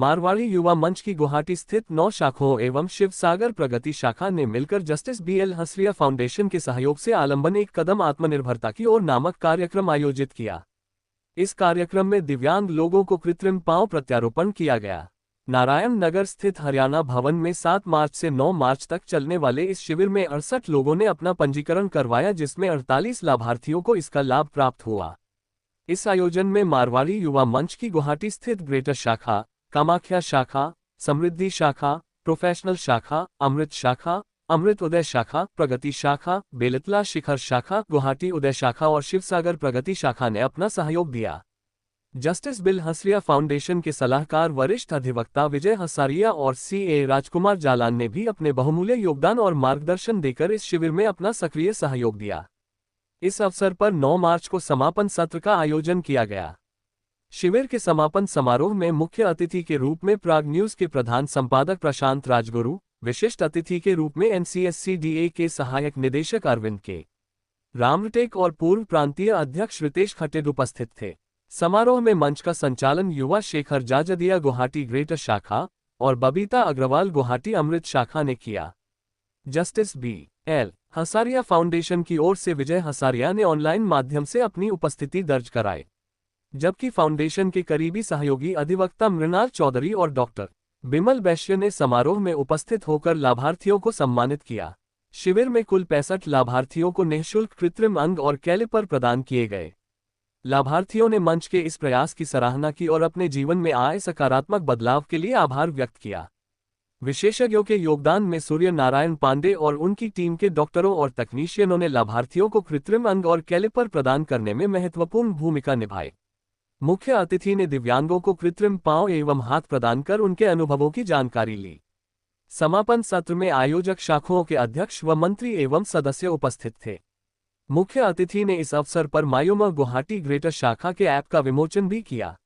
मारवाड़ी युवा मंच की गुवाहाटी स्थित 9 शाखाओं एवं शिवसागर प्रगति शाखा ने मिलकर जस्टिस BL हंसरिया फाउंडेशन के सहयोग से आलंबन एक कदम आत्मनिर्भरता की ओर नामक कार्यक्रम आयोजित किया। इस कार्यक्रम में दिव्यांग लोगों को कृत्रिम पांव प्रत्यारोपण किया गया। नारायण नगर स्थित हरियाणा भवन में 7 मार्च से 9 मार्च तक चलने वाले इस शिविर में 68 लोगों ने अपना पंजीकरण करवाया, जिसमें 48 लाभार्थियों को इसका लाभ प्राप्त हुआ। इस आयोजन में मारवाड़ी युवा मंच की गुवाहाटी स्थित ग्रेटर शाखा, कामाख्या शाखा, समृद्धि शाखा, प्रोफेशनल शाखा, अमृत शाखा, अमृत उदय शाखा, प्रगति शाखा, बेलतला शिखर शाखा, गुवाहाटी उदय शाखा और शिवसागर प्रगति शाखा ने अपना सहयोग दिया। जस्टिस बिल हंसरिया फाउंडेशन के सलाहकार वरिष्ठ अधिवक्ता विजय हंसारिया और CA राजकुमार जालान ने भी अपने बहुमूल्य योगदान और मार्गदर्शन देकर इस शिविर में अपना सक्रिय सहयोग दिया। इस अवसर पर 9 मार्च को समापन सत्र का आयोजन किया गया। शिविर के समापन समारोह में मुख्य अतिथि के रूप में प्राग न्यूज के प्रधान संपादक प्रशांत राजगुरु, विशिष्ट अतिथि के रूप में NCSCDA के सहायक निदेशक अरविंद के रामटेक और पूर्व प्रांतीय अध्यक्ष रितेश खटेड उपस्थित थे। समारोह में मंच का संचालन युवा शेखर जाजदिया गुवाहाटी ग्रेटर शाखा और बबीता अग्रवाल गुवाहाटी अमृत शाखा ने किया। जस्टिस BL हंसारिया फाउंडेशन की ओर से विजय हंसारिया ने ऑनलाइन माध्यम से अपनी उपस्थिति दर्ज कराई, जबकि फाउंडेशन के करीबी सहयोगी अधिवक्ता मृणाल चौधरी और डॉक्टर बिमल बैश्य ने समारोह में उपस्थित होकर लाभार्थियों को सम्मानित किया। शिविर में कुल 65 लाभार्थियों को निःशुल्क कृत्रिम अंग और कैलिपर प्रदान किए गए। लाभार्थियों ने मंच के इस प्रयास की सराहना की और अपने जीवन में आए सकारात्मक बदलाव के लिए आभार व्यक्त किया। विशेषज्ञों के योगदान में सूर्य नारायण पांडे और उनकी टीम के डॉक्टरों और तकनीशियनों ने लाभार्थियों को कृत्रिम अंग और कैलिपर प्रदान करने में महत्वपूर्ण भूमिका निभाई। मुख्य अतिथि ने दिव्यांगों को कृत्रिम पांव एवं हाथ प्रदान कर उनके अनुभवों की जानकारी ली। समापन सत्र में आयोजक शाखाओं के अध्यक्ष व मंत्री एवं सदस्य उपस्थित थे। मुख्य अतिथि ने इस अवसर पर मायूमा गुवाहाटी ग्रेटर शाखा के ऐप का विमोचन भी किया।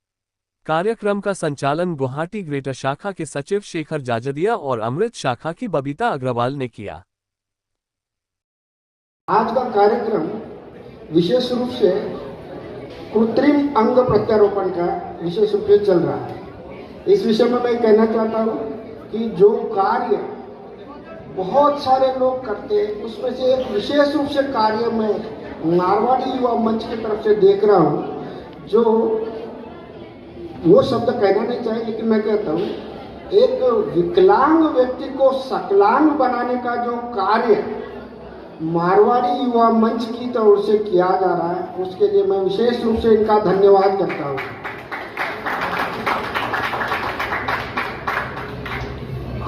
कार्यक्रम का संचालन गुवाहाटी ग्रेटर शाखा के सचिव शेखर जाजदिया और अमृत शाखा की बबीता अग्रवाल ने किया। आज का कार्यक्रम विशेष रूप से कृत्रिम अंग प्रत्यारोपण का विशेष रूप से चल रहा है। इस विषय में मैं कहना चाहता हूँ कि जो कार्य बहुत सारे लोग करते हैं, उसमें से एक विशेष रूप से कार्य मैं मारवाड़ी युवा मंच की तरफ से देख रहा हूँ, जो वो शब्द कहना नहीं चाहिए लेकिन मैं कहता हूँ, एक विकलांग व्यक्ति को सकलांग बनाने का जो कार्य मारवाड़ी युवा मंच की तरफ से किया जा रहा है, उसके लिए मैं विशेष रूप से इनका धन्यवाद करता हूँ।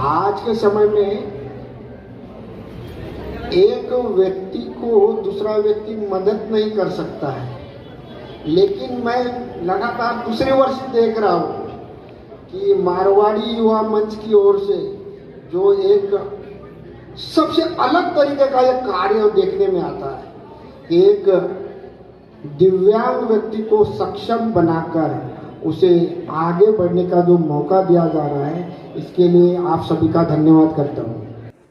आज के समय में एक व्यक्ति को दूसरा व्यक्ति मदद नहीं कर सकता है, लेकिन मैं लगातार दूसरे वर्ष देख रहा हूँ कि मारवाड़ी युवा मंच की ओर से जो एक सबसे अलग तरीके का यह कार्य देखने में आता है। एक दिव्यांग व्यक्ति को सक्षम बनाकर उसे आगे बढ़ने का जो मौका दिया जा रहा है, इसके लिए आप सभी का धन्यवाद करता हूँ।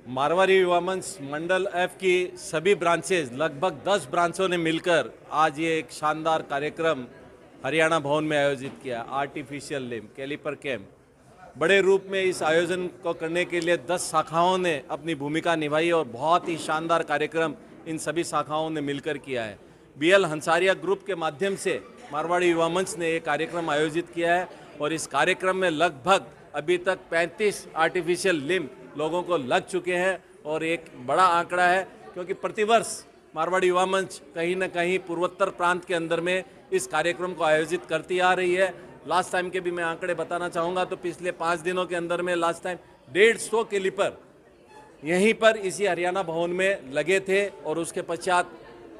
मारवाड़ी युवा मंच मंडल F की सभी ब्रांचेज, लगभग 10 ब्रांचों ने मिलकर आज ये एक शानदार कार्यक्रम हरियाणा भवन में आयोजित किया। आर्टिफिशियल लिम्ब कैलिपर कैम्प बड़े रूप में इस आयोजन को करने के लिए 10 शाखाओं ने अपनी भूमिका निभाई और बहुत ही शानदार कार्यक्रम इन सभी शाखाओं ने मिलकर किया है। BL हंसारिया ग्रुप के माध्यम से मारवाड़ी युवा मंच ने ये कार्यक्रम आयोजित किया है और इस कार्यक्रम में लगभग अभी तक 35 आर्टिफिशियल लिम्ब लोगों को लग चुके हैं और एक बड़ा आंकड़ा है, क्योंकि प्रतिवर्ष मारवाड़ी युवा मंच कहीं न कहीं पूर्वोत्तर प्रांत के अंदर में इस कार्यक्रम को आयोजित करती आ रही है। लास्ट टाइम के भी मैं आंकड़े बताना चाहूँगा तो पिछले 5 दिनों के अंदर में लास्ट टाइम 150 कैलिपर यहीं पर इसी हरियाणा भवन में लगे थे और उसके पश्चात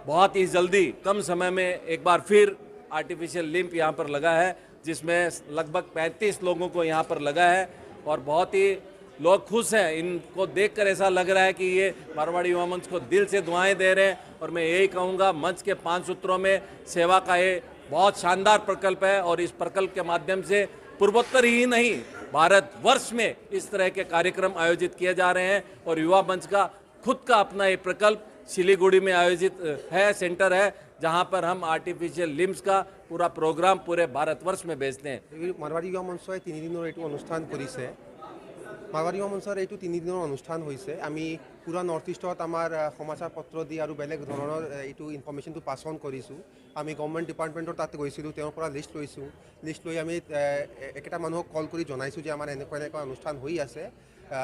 बहुत ही जल्दी कम समय में एक बार फिर आर्टिफिशियल लिम्ब यहाँ पर लगा है, जिसमें लगभग 35 लोगों को यहाँ पर लगा है और बहुत ही लोग खुश हैं। इनको देखकर ऐसा लग रहा है कि ये मारवाड़ी युवा मंच को दिल से दुआएं दे रहे हैं और मैं यही कहूँगा, मंच के 5 सूत्रों में सेवा का ये बहुत शानदार प्रकल्प है और इस प्रकल्प के माध्यम से पूर्वोत्तर ही नहीं भारतवर्ष में इस तरह के कार्यक्रम आयोजित किए जा रहे हैं। और युवा मंच का खुद का अपना ये प्रकल्प सिलीगुड़ी में आयोजित है, सेंटर है, जहां पर हम आर्टिफिशियल लिम्स का पूरा प्रोग्राम पूरे भारतवर्ष में भेजते हैं। मारवाड़ी युवा मंचই 3 দিনৰ এইটো অনুষ্ঠান কৰিছে। মাৰৱাৰী युवा মঞ্চৰ এইটো 3 দিনৰ অনুষ্ঠান হৈছে। আমি পুৰা নৰ্থ ইষ্টত আমাৰ সমাচাৰ পত্ৰ দি আৰু বেলেগ ধৰণৰ এইটো ইনফৰমেশ্যনটো পাছ অন কৰিছোঁ। আমি গভৰ্ণমেণ্ট ডিপাৰ্টমেণ্টৰ তাতে গৈছিলোঁ, তেওঁৰ পৰা লিষ্ট লৈছোঁ। লিষ্ট লৈ আমি একেটা মানুহক কল কৰি জনাইছোঁ যে আমাৰ এনেকুৱা এনেকুৱা অনুষ্ঠান হৈ আছে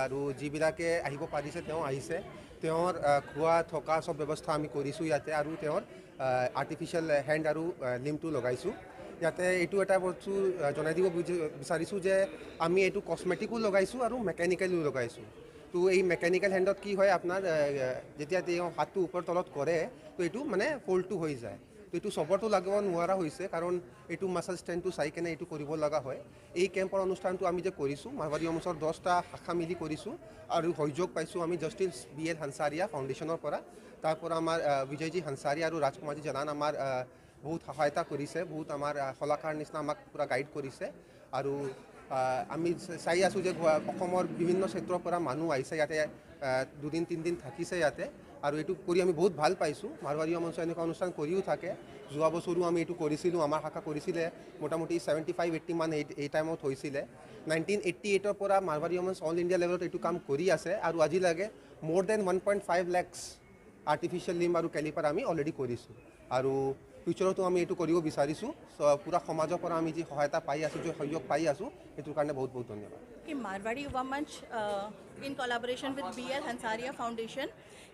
আৰু যিবিলাকে আহিব পাৰিছে তেওঁ আহিছে। তেওঁৰ খোৱা থকা চব ব্যৱস্থা আমি কৰিছোঁ ইয়াতে আৰু তেওঁৰ আৰ্টিফিচিয়েল হেণ্ড আৰু লিম্বটো লগাইছোঁ। ইয়াতে এইটো এটা বস্তু জনাই দিব বিচাৰিছোঁ যে আমি এইটো কছমেটিকো লগাইছোঁ আৰু মেকানিকেলো লগাইছোঁ। তো এই মেকানিকেল হেণ্ডত কি হয়, আপোনাৰ যেতিয়া তেওঁ হাতটো ওপৰ তলত কৰে তো এইটো মানে ফল্ডটো হৈ যায়। তো এইটো চবৰটো লাগিব নোৱাৰা হৈছে, কাৰণ এইটো মাছল ষ্ট্ৰেংথটো চাই কেনে এইটো কৰিব লগা হয়। এই কেম্পৰ অনুষ্ঠানটো আমি যে কৰিছোঁ, মাৰৱাৰী অঞ্চলৰ 10টা শাখা মিলি কৰিছোঁ আৰু সহযোগ পাইছোঁ আমি জাষ্টিছ BL হানসাৰিয়া ফাউণ্ডেশ্যনৰ পৰা। তাৰ পৰা আমাৰ বিজয়জী হানসাৰিয়া আৰু ৰাজকুমাৰজী জানান আমাৰ বহুত সহায়তা কৰিছে, বহুত আমাৰ সলাকাৰ নিচিনা আমাক পূৰা গাইড কৰিছে। আৰু আমি চাই আছোঁ যে অসমৰ বিভিন্ন ক্ষেত্ৰৰ পৰা মানুহ আহিছে ইয়াতে, 2-3 দিন থাকিছে ইয়াতে আৰু এইটো কৰি আমি বহুত ভাল পাইছোঁ। মাৰৱাৰী মঞ্চ এনেকুৱা অনুষ্ঠান কৰিও থাকে। যোৱা বছৰো আমি এইটো কৰিছিলোঁ, আমাৰ শাখা কৰিছিলে মোটামুটি 75-80 মান এই টাইমত হৈছিলে। 1988ৰ পৰা মাৰৱাৰী মঞ্চ অল ইণ্ডিয়া লেভেলত এইটো কাম কৰি আছে আৰু আজিলৈকে more than 1.5 lakhs artificial limb আৰু কেলিপাৰ আমি অলৰেডি কৰিছোঁ আৰু ফিউচাৰতো আমি এইটো কৰিব বিচাৰিছোঁ। পুৰা সমাজৰ পৰা আমি যি সহায়তা পাই আছোঁ, যে সহযোগ পাই আছোঁ, সেইটোৰ কাৰণে বহুত বহুত ধন্যবাদ। कि मारवाड़ी युवा मंच in collaboration with BL Hansaria foundation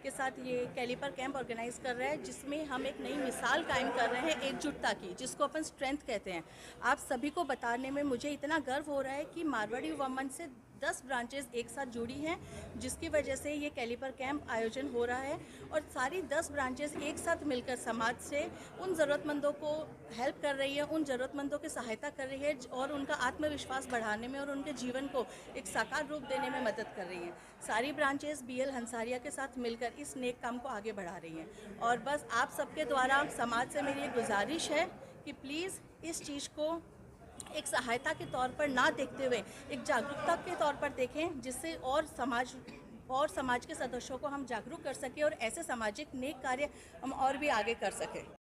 के साथ ये कैलिपर कैंप ऑर्गेनाइज कर रहा है, जिसमें हम एक नई मिसाल कायम कर रहे हैं एकजुटता की, जिसको अपन स्ट्रेंथ कहते हैं। आप सभी को बताने में मुझे इतना गर्व हो रहा है कि मारवाड़ी युवा मंच से 10 ब्रांचेस एक साथ जुड़ी हैं, जिसकी वजह से ये कैलिपर कैंप आयोजन हो रहा है और सारी 10 ब्रांचेस एक साथ मिलकर समाज से उन ज़रूरतमंदों को हेल्प कर रही है, उन ज़रूरतमंदों की सहायता कर रही है और उनका आत्मविश्वास बढ़ाने में और उनके जीवन को एक साकार रूप देने में मदद कर रही हैं। सारी ब्रांचेस BL हंसारिया के साथ मिलकर इस नेक काम को आगे बढ़ा रही हैं और बस आप सबके द्वारा समाज से मेरी एक गुजारिश है कि प्लीज़ इस चीज़ को एक सहायता के तौर पर ना देखते हुए एक जागरूकता के तौर पर देखें, जिससे और समाज के सदस्यों को हम जागरूक कर सकें और ऐसे सामाजिक नेक कार्य हम और भी आगे कर सकें।